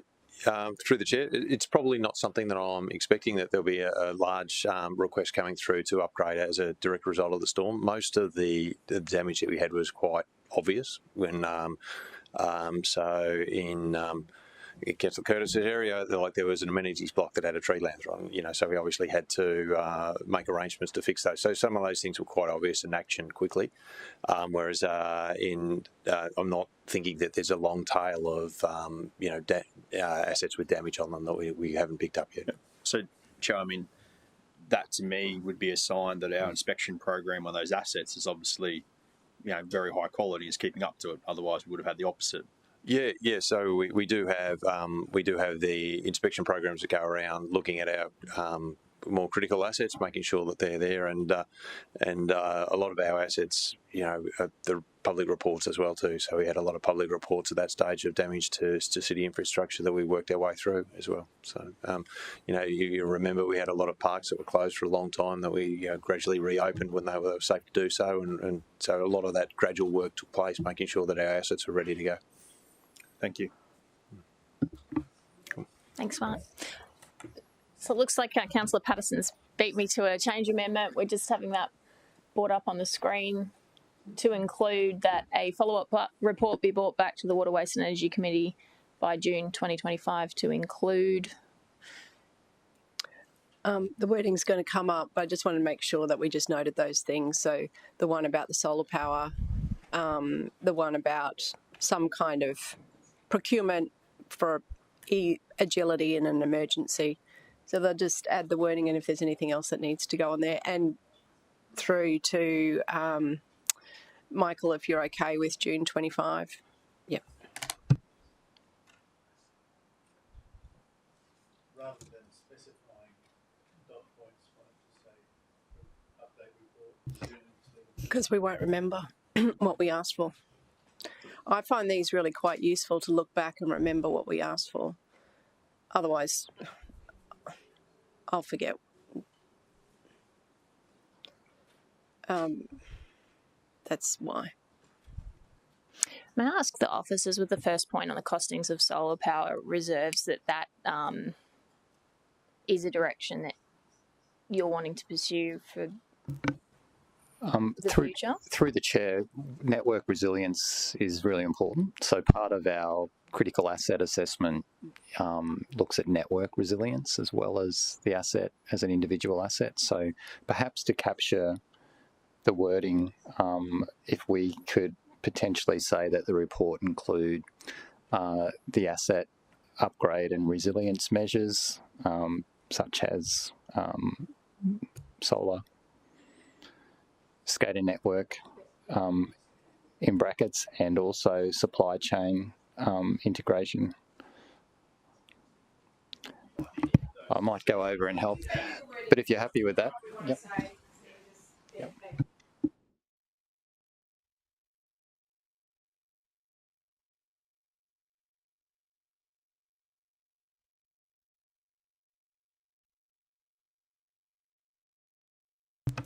through the chair, it's probably not something that I'm expecting that there'll be a large request coming through to upgrade as a direct result of the storm. Most of the damage that we had was quite obvious when, so in Councillor Curtis' area, there was an amenities block that had a tree land on, so we obviously had to make arrangements to fix those. So some of those things were quite obvious and action quickly, whereas I'm not thinking that there's a long tail of, assets with damage on them that we haven't picked up yet. So, Chair, that to me would be a sign that our inspection program on those assets is obviously, very high quality, is keeping up to it. Otherwise, we would have had the opposite. Yeah. So we do have the inspection programs that go around looking at our more critical assets, making sure that they're there, and a lot of our assets, the public reports as well too. So we had a lot of public reports at that stage of damage to city infrastructure that we worked our way through as well. So you remember we had a lot of parks that were closed for a long time that we gradually reopened when they were safe to do so, and so a lot of that gradual work took place, making sure that our assets were ready to go. Thank you. Thanks, Mark. So it looks like Councillor Patterson's beat me to a change amendment. We're just having that brought up on the screen to include that a follow-up report be brought back to the Water, Waste and Energy Committee by June 2025 to include... The wording's going to come up, but I just want to make sure that we just noted those things. So the one about the solar power, the one about some kind of procurement for agility in an emergency. So they'll just add the wording, and if there's anything else that needs to go on there, and through to Michael, if you're okay with June 25. Yep. Rather than specifying dot points, why don't you say update report? Because we won't remember what we asked for. I find these really quite useful to look back and remember what we asked for. Otherwise, I'll forget. That's why. May I ask the officers with the first point on the costings of solar power reserves that is a direction that you're wanting to pursue for the future? Through the chair, network resilience is really important. So part of our critical asset assessment looks at network resilience as well as the asset as an individual asset. So perhaps to capture the wording, if we could potentially say that the report include the asset upgrade and resilience measures, such as solar, SCADA network, in brackets, and also supply chain integration. I might go over and help, but if you're happy with that. Yep. Yep.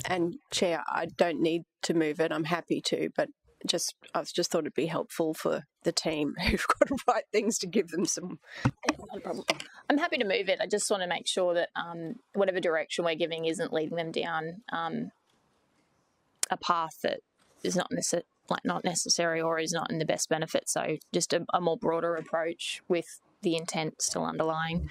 And Chair, I don't need to move it. I'm happy to, but I just thought it'd be helpful for the team who've got to write things to give them some. Not a problem. I'm happy to move it. I just want to make sure that whatever direction we're giving isn't leading them down a path that is not necessary or is not in the best benefit. So just a more broader approach with the intent still underlying.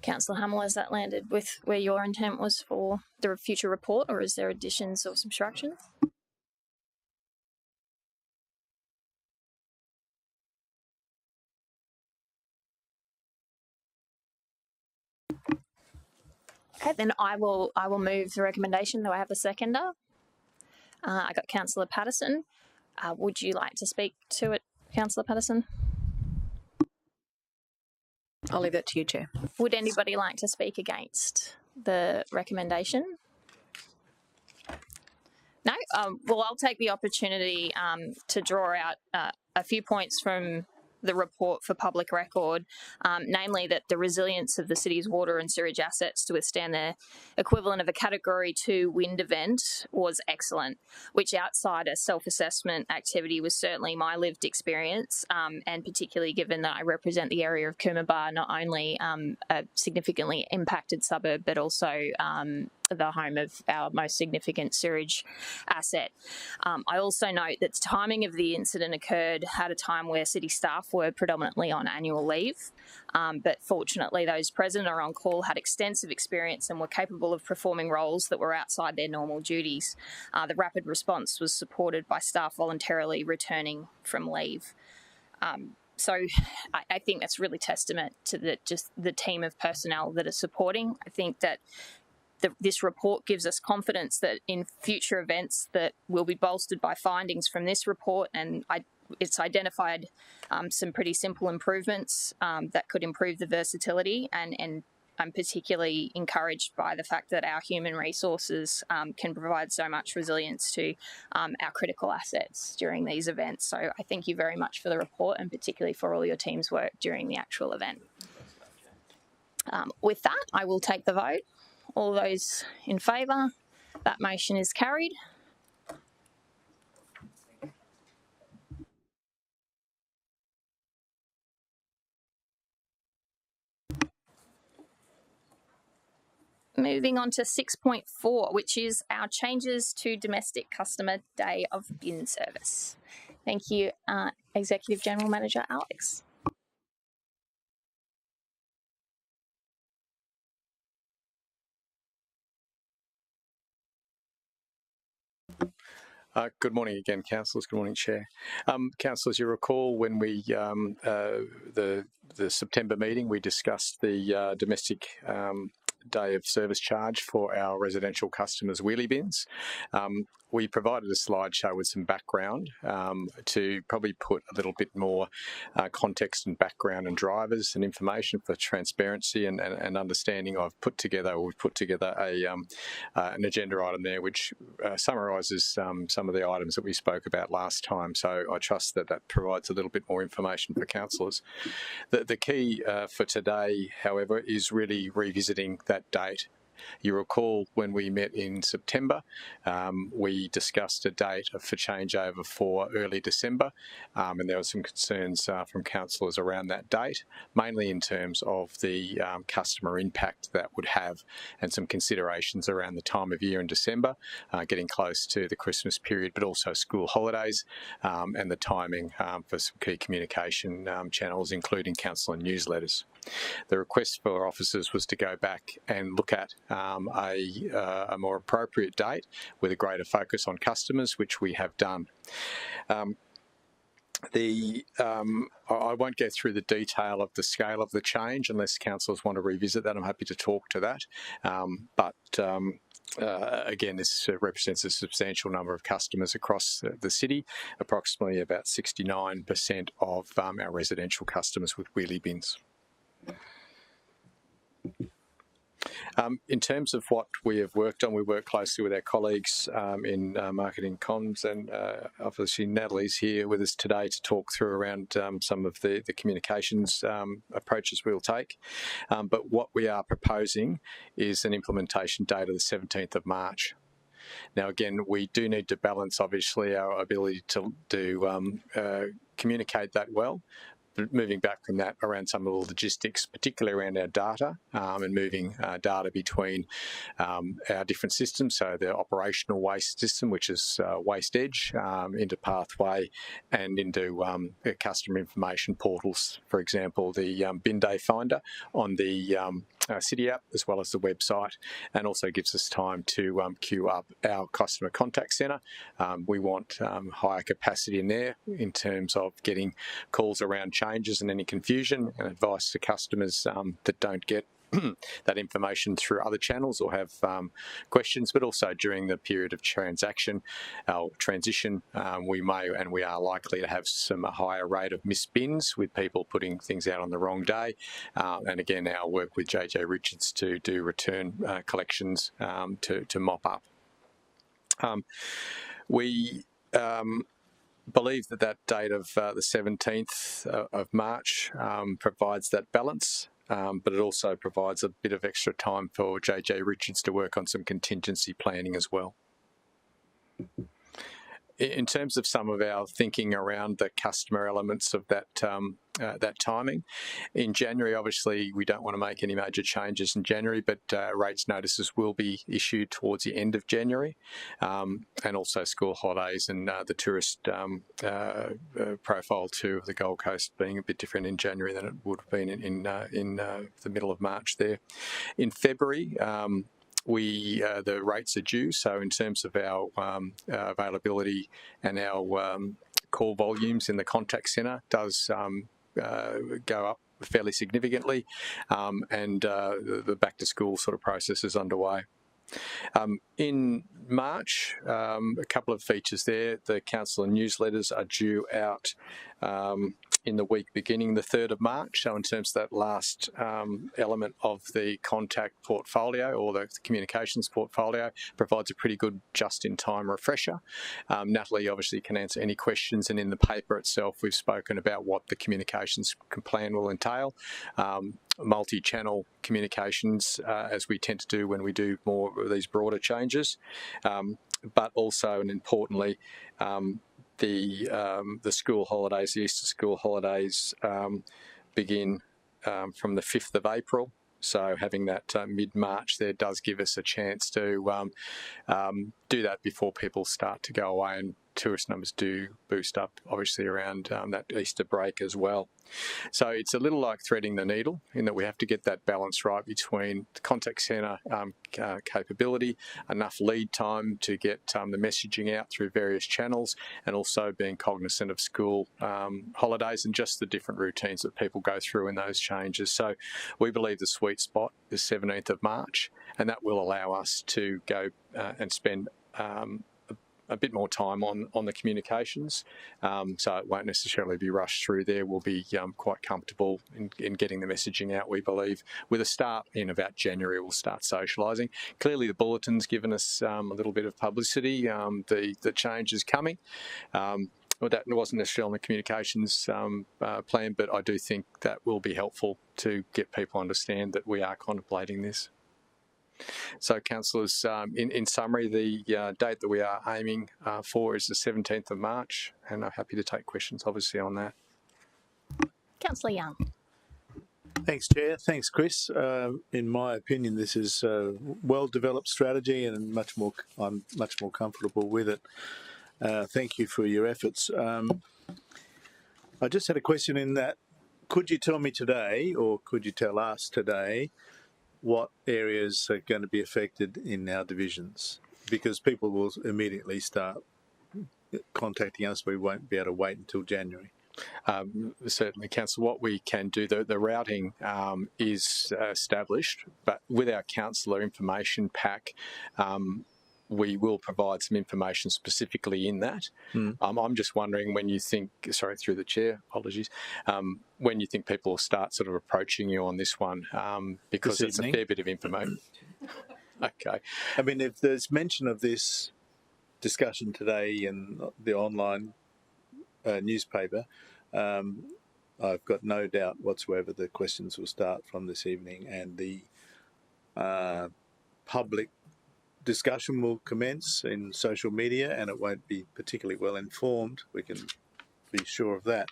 Councillor Hamill, has that landed with where your intent was for the future report, or is there additions or subtractions? Okay, then I will move the recommendation. Do I have a seconder? I got Councillor Patterson. Would you like to speak to it, Councillor Patterson? I'll leave that to you, Chair. Would anybody like to speak against the recommendation? No? Well, I'll take the opportunity to draw out a few points from the report for public record, namely that the resilience of the city's water and sewage assets to withstand the equivalent of a Category 2 wind event was excellent, which outside a self-assessment activity was certainly my lived experience, and particularly given that I represent the area of Coomera, not only a significantly impacted suburb, but also the home of our most significant sewerage asset. I also note that the timing of the incident occurred at a time where city staff were predominantly on annual leave, but fortunately those present or on call had extensive experience and were capable of performing roles that were outside their normal duties. The rapid response was supported by staff voluntarily returning from leave. So I think that's really testament to the team of personnel that are supporting. I think that this report gives us confidence that in future events that will be bolstered by findings from this report, and it's identified some pretty simple improvements that could improve the versatility, and I'm particularly encouraged by the fact that our human resources can provide so much resilience to our critical assets during these events. So I thank you very much for the report, and particularly for all your team's work during the actual event. With that, I will take the vote. All those in favour? That motion is carried. Moving on to 6.4, which is our changes to domestic customer day of bin service. Thank you, Executive General Manager Alex. Good morning again, councillors. Good morning, Chair. Councillors, you recall when we the September meeting, we discussed the domestic day of service charge for our residential customers' wheelie bins. We provided a slideshow with some background to probably put a little bit more context and background and drivers and information for transparency and understanding. We've put together an agenda item there which summarises some of the items that we spoke about last time. So I trust that that provides a little bit more information for councillors. The key for today, however, is really revisiting that date. You recall when we met in September, we discussed a date for changeover for early December, and there were some concerns from councillors around that date, mainly in terms of the customer impact that would have, and some considerations around the time of year in December, getting close to the Christmas period, but also school holidays, and the timing for some key communication channels, including council and newsletters. The request for officers was to go back and look at a more appropriate date with a greater focus on customers, which we have done. I won't go through the detail of the scale of the change unless councillors want to revisit that. I'm happy to talk to that. Again, this represents a substantial number of customers across the city, approximately about 69% of our residential customers with wheelie bins. In terms of what we have worked on, we work closely with our colleagues in marketing comms, and obviously Natalie's here with us today to talk through around some of the communications approaches we'll take. But what we are proposing is an implementation date of the 17th of March. Now, again, we do need to balance, obviously, our ability to communicate that well. Moving back from that around some of the logistics, particularly around our data and moving data between our different systems, so the operational waste system, which is Waste Edge, into Pathway and into customer information portals, for example, the Bin Day Finder on the City app, as well as the website, and also gives us time to queue up our customer contact centre. We want higher capacity in there in terms of getting calls around changes and any confusion, and advice to customers that don't get that information through other channels or have questions, but also during the period of transition, we may and we are likely to have a higher rate of missed bins with people putting things out on the wrong day. And again, our work with JJ Richards to do return collections to mop up. We believe that date of the 17th of March provides that balance. But it also provides a bit of extra time for JJ Richards to work on some contingency planning as well. In terms of some of our thinking around the customer elements of that that timing. In January, obviously, we don't want to make any major changes in January, but rates notices will be issued towards the end of January, and also school holidays and the tourist profile too of the Gold Coast being a bit different in January than it would have been in the middle of March there. In February, the rates are due, so in terms of our availability and our call volumes in the contact centre does go up fairly significantly, and the back to school sort of process is underway. In March, a couple of features there. The council newsletters are due out in the week beginning the 3rd of March. So in terms of that last element of the contact portfolio or the communications portfolio, provides a pretty good just-in-time refresher. Natalie obviously can answer any questions, and in the paper itself we've spoken about what the communications plan will entail. Multi-channel communications, as we tend to do when we do more of these broader changes, but also, and importantly, the school holidays, the Easter school holidays, begin from the 5th of April. So having that mid-March there does give us a chance to do that before people start to go away, and tourist numbers do boost up, obviously, around that Easter break as well. So it's a little like threading the needle in that we have to get that balance right between the contact centre capability, enough lead time to get the messaging out through various channels, and also being cognisant of school holidays and just the different routines that people go through in those changes. So we believe the sweet spot is 17th of March, and that will allow us to go and spend a bit more time on the communications, so it won't necessarily be rushed through there. We'll be quite comfortable in getting the messaging out, we believe. With a start in about January, we'll start socialising. Clearly the bulletin's given us a little bit of publicity. The change is coming. Well, that wasn't necessarily on the communications plan, but I do think that will be helpful to get people to understand that we are contemplating this. So, councillors, in summary, the date that we are aiming for is the 17th of March, and I'm happy to take questions, obviously, on that. Councillor Young. Thanks, Chair. Thanks, Chris. In my opinion, this is a well-developed strategy, and I'm much more comfortable with it. Thank you for your efforts. I just had a question in that, could you tell me today, or could you tell us today, what areas are going to be affected in our divisions? Because people will immediately start contacting us. We won't be able to wait until January. Certainly, Councillor, what we can do, the routing is established, but with our councillor information pack, we will provide some information specifically in that. I'm just wondering when you think, sorry, through the chair, apologies, when you think people will start sort of approaching you on this one, because it's a fair bit of information. Okay. I mean, if there's mention of this discussion today in the online newspaper, I've got no doubt whatsoever the questions will start from this evening, and the public discussion will commence in social media, and it won't be particularly well informed. We can be sure of that.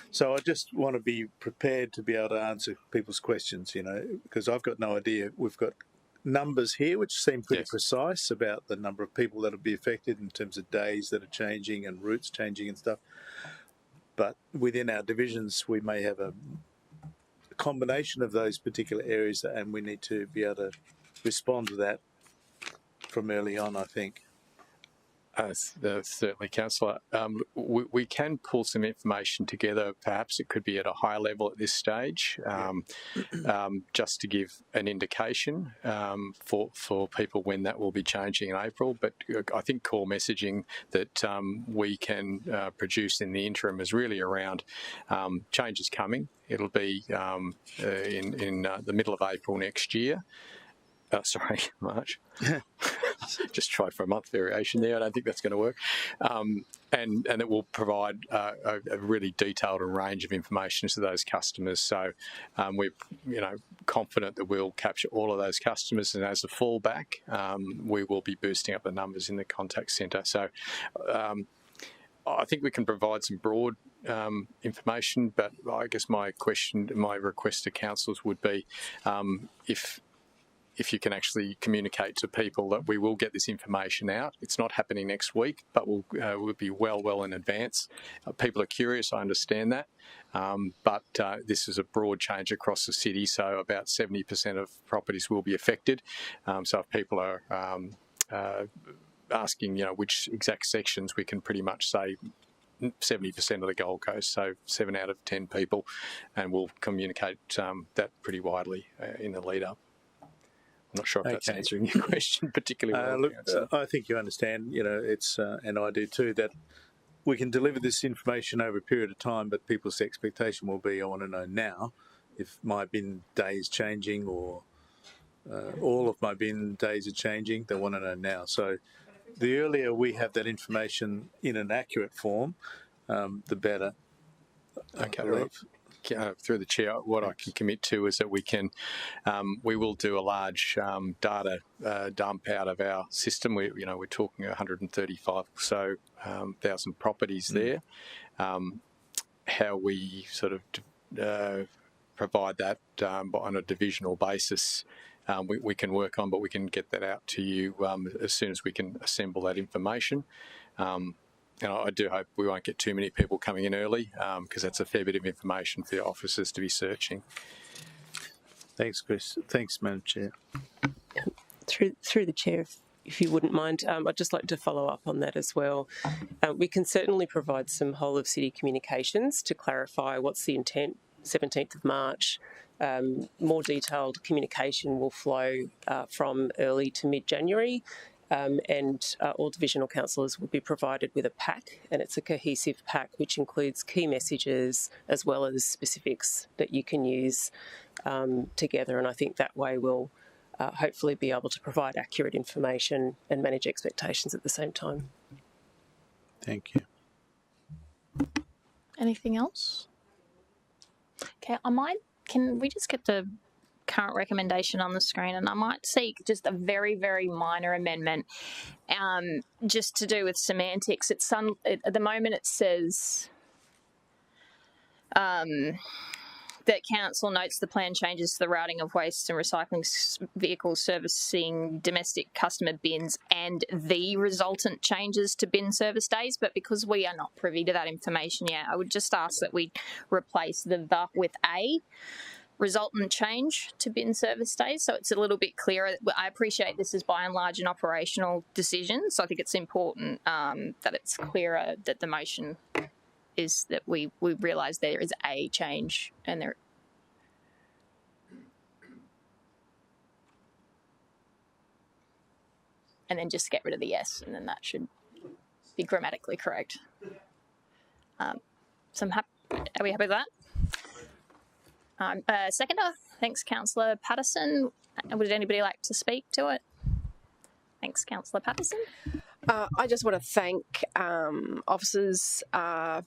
So I just want to be prepared to be able to answer people's questions, because I've got no idea. We've got numbers here which seem pretty precise about the number of people that will be affected in terms of days that are changing and routes changing and stuff. But within our divisions, we may have a combination of those particular areas, and we need to be able to respond to that from early on, I think. Certainly, Councillor. We can pull some information together. Perhaps it could be at a higher level at this stage, just to give an indication for people when that will be changing in April. But I think core messaging that we can produce in the interim is really around changes coming. It'll be in the middle of April next year. Sorry, March. Just tried for a month variation there. I don't think that's going to work. And it will provide a really detailed range of information to those customers. So we're confident that we'll capture all of those customers, and as a fallback, we will be boosting up the numbers in the contact centre. So I think we can provide some broad information, but I guess my request to councils would be if you can actually communicate to people that we will get this information out. It's not happening next week, but we'll be well in advance. People are curious, I understand that, but this is a broad change across the city, so about 70% of properties will be affected. So if people are asking, which exact sections, we can pretty much say 70% of the Gold Coast, so 7 out of 10 people, and we'll communicate that pretty widely in the lead up. I'm not sure if that's answering your question particularly well. Look, I think you understand, it's, and I do too, that we can deliver this information over a period of time, but people's expectation will be, I want to know now if my bin day is changing or all of my bin days are changing. They want to know now. So the earlier we have that information in an accurate form, the better. Okay, right. Through the chair, what I can commit to is that we will do a large data dump out of our system. We're talking 135 or so thousand properties there. How we sort of provide that on a divisional basis, we can work on, but we can get that out to you as soon as we can assemble that information. And I do hope we won't get too many people coming in early because that's a fair bit of information for the officers to be searching. Thanks, Chris. Thanks, Madam Chair. Through the chair, if you wouldn't mind, I'd just like to follow up on that as well. We can certainly provide some whole of city communications to clarify what's the intent. 17th of March, more detailed communication will flow from early to mid-January. And all divisional councillors will be provided with a pack, and it's a cohesive pack which includes key messages as well as specifics that you can use together. And I think that way we'll hopefully be able to provide accurate information and manage expectations at the same time. Thank you. Anything else? Okay, can we just get the current recommendation on the screen, and I might seek just a very, very minor amendment just to do with semantics. At the moment it says that council notes the plan changes to the routing of waste and recycling vehicles servicing domestic customer bins and the resultant changes to bin service days, but because we are not privy to that information yet, I would just ask that we replace the with a resultant change to bin service days, so it's a little bit clearer. I appreciate this is by and large an operational decision, so I think it's important that it's clearer that the motion is that we realise there is a change and there. And then just get rid of the yes, and then that should be grammatically correct. So are we happy with that? Seconder, thanks, Councillor Patterson. Would anybody like to speak to it? Thanks, Councillor Patterson. I just want to thank officers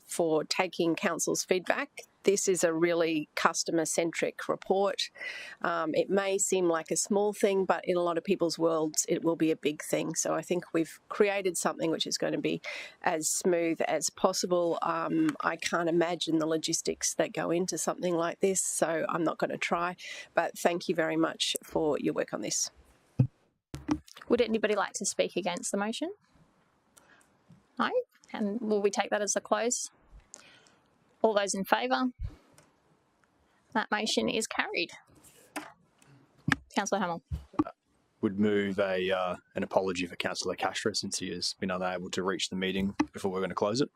for taking council's feedback. This is a really customer-centric report. It may seem like a small thing, but in a lot of people's worlds, it will be a big thing. So I think we've created something which is going to be as smooth as possible. I can't imagine the logistics that go into something like this, so I'm not going to try. But thank you very much for your work on this. Would anybody like to speak against the motion? No? And will we take that as a close? All those in favour? That motion is carried. Councillor Hamill. Would move an apology for Councillor Castro since he has been unable to reach the meeting before we're going to close it.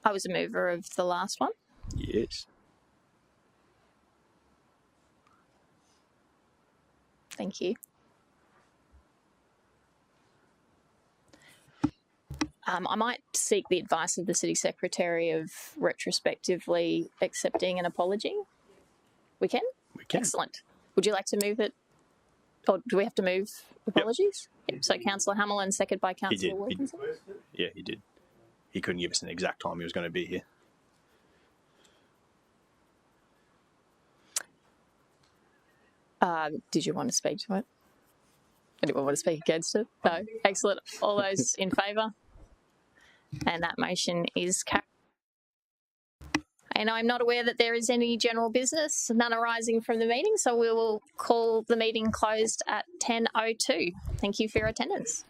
I was a mover of the last one. Yes. Thank you. I might seek the advice of the City Secretary of retrospectively accepting an apology. We can? We can. Excellent. Would you like to move it? Or do we have to move apologies? Yep. So Councillor Hamill and second by Councillor Wilkinson? Yeah, he did. He couldn't give us an exact time he was going to be here. Did you want to speak to it? Anyone want to speak against it? No. Excellent. All those in favour? And that motion is carried. And I'm not aware that there is any general business, none arising from the meeting, so we will call the meeting closed at 10:02. Thank you for your attendance.